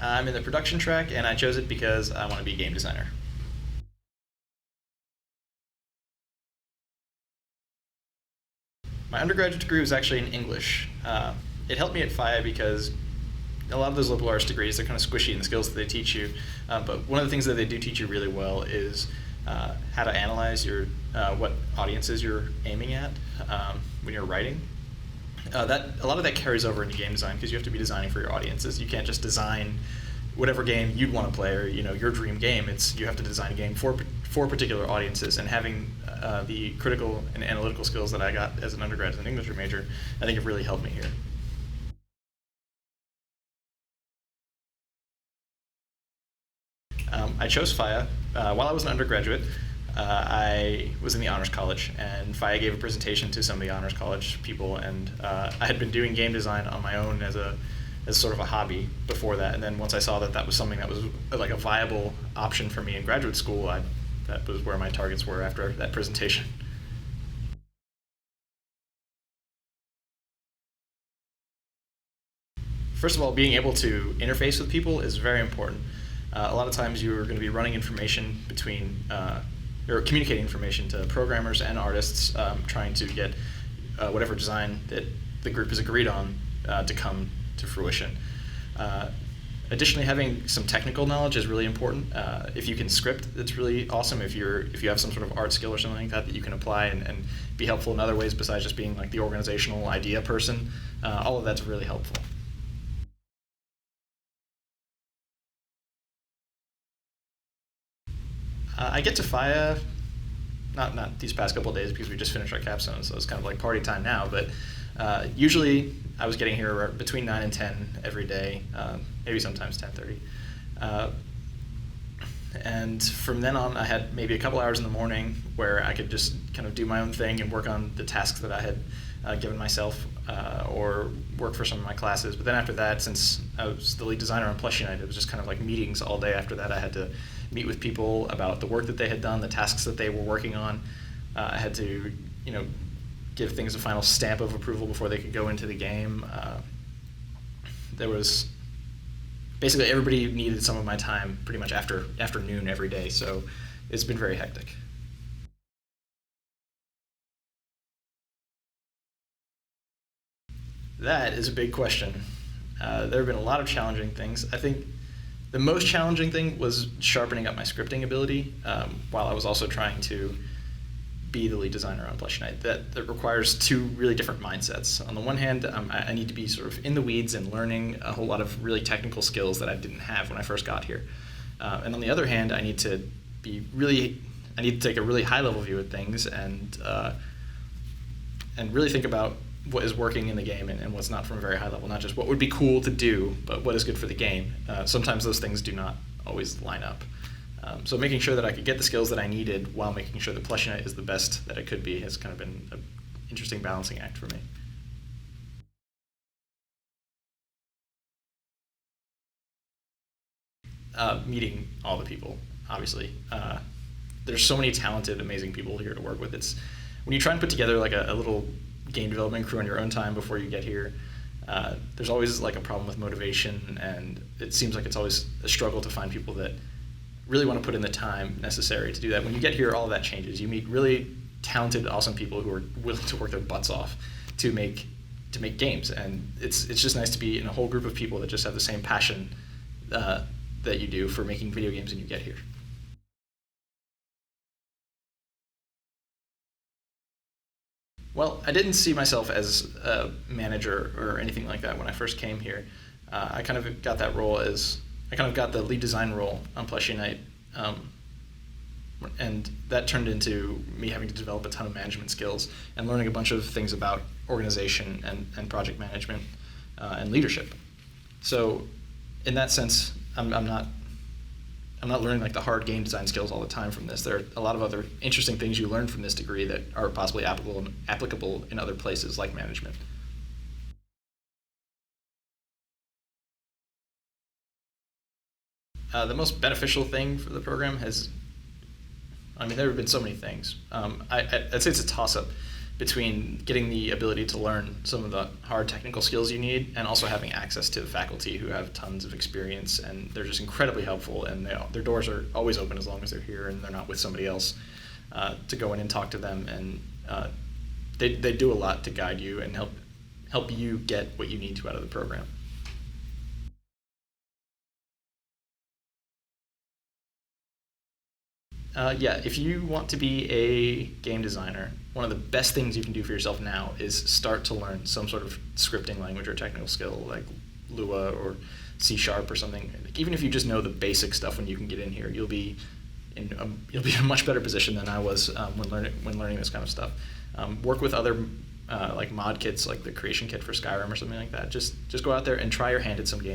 I'm in the production track, and I chose it because I want to be a game designer. My undergraduate degree was actually in English. It helped me at FIEA because a lot of those liberal arts degrees, they're kind of squishy in the skills that they teach you. But one of the things that they do teach you really well is how to analyze what audiences you're aiming at when you're writing. A lot of that carries over into game design because you have to be designing for your audiences. You can't just design whatever game you'd want to play or your dream game. You have to design a game for particular audiences, and having the critical and analytical skills that I got as an undergrad as an English major, I think have really helped me here. I chose FIEA. While I was an undergraduate, I was in the Honors College, and FIEA gave a presentation to some of the Honors College people, and I had been doing game design on my own as sort of a hobby before that, and then once I saw that was something that was like a viable option for me in graduate school, that was where my targets were after that presentation. First of all, being able to interface with people is very important. A lot of times you're going to be running information between, or communicating information to programmers and artists, trying to get whatever design that the group has agreed on to come to fruition. Additionally, having some technical knowledge is really important. If you can script, it's really awesome. If you have some sort of art skill or something like that you can apply and be helpful in other ways besides just being like the organizational idea person, all of that's really helpful. I get to FIEA, not these past couple of days because we just finished our capstone, so it's kind of like party time now, but usually I was getting here between 9 and 10 every day, maybe sometimes 10:30. And from then on, I had maybe a couple hours in the morning where I could just kind of do my own thing and work on the tasks that I had given myself, or work for some of my classes. But then after that, since I was the lead designer on Plush Unite, it was just kind of like meetings all day after that. I had to meet with people about the work that they had done, the tasks that they were working on. I had to, give things a final stamp of approval before they could go into the game. There was basically everybody needed some of my time pretty much after noon every day, so it's been very hectic. That is a big question. There have been a lot of challenging things. I think the most challenging thing was sharpening up my scripting ability while I was also trying to be the lead designer on Plush Unite. That requires two really different mindsets. On the one hand, I need to be sort of in the weeds and learning a whole lot of really technical skills that I didn't have when I first got here. And on the other hand, I need to take a really high level view of things and really think about what is working in the game and what's not from a very high level, not just what would be cool to do, but what is good for the game. Sometimes those things do not always line up. So making sure that I could get the skills that I needed while making sure that Plush Unite is the best that it could be has kind of been an interesting balancing act for me. Meeting all the people, obviously. There's so many talented, amazing people here to work with. When you try and put together like a little game development crew on your own time before you get here, there's always like a problem with motivation, and it seems like it's always a struggle to find people that really want to put in the time necessary to do that. When you get here, all of that changes. You meet really talented, awesome people who are willing to work their butts off to make games, and it's just nice to be in a whole group of people that just have the same passion that you do for making video games when you get here. Well, I didn't see myself as a manager or anything like that when I first came here. I kind of got the lead design role on Plush Unite, and that turned into me having to develop a ton of management skills and learning a bunch of things about organization and project management and leadership. So, in that sense, I'm not learning like the hard game design skills all the time from this. There are a lot of other interesting things you learn from this degree that are possibly applicable in other places like management. The most beneficial thing for the program there have been so many things. I'd say it's a toss-up between getting the ability to learn some of the hard technical skills you need and also having access to faculty who have tons of experience, and they're just incredibly helpful, and their doors are always open as long as they're here and they're not with somebody else, to go in and talk to them, and they do a lot to guide you and help you get what you need to out of the program. Yeah, if you want to be a game designer, one of the best things you can do for yourself now is start to learn some sort of scripting language or technical skill like Lua or C# or something. Like, even if you just know the basic stuff when you can get in here, you'll be in a much better position than I was when learning this kind of stuff. Work with other like mod kits, like the creation kit for Skyrim or something like that. Just go out there and try your hand at some game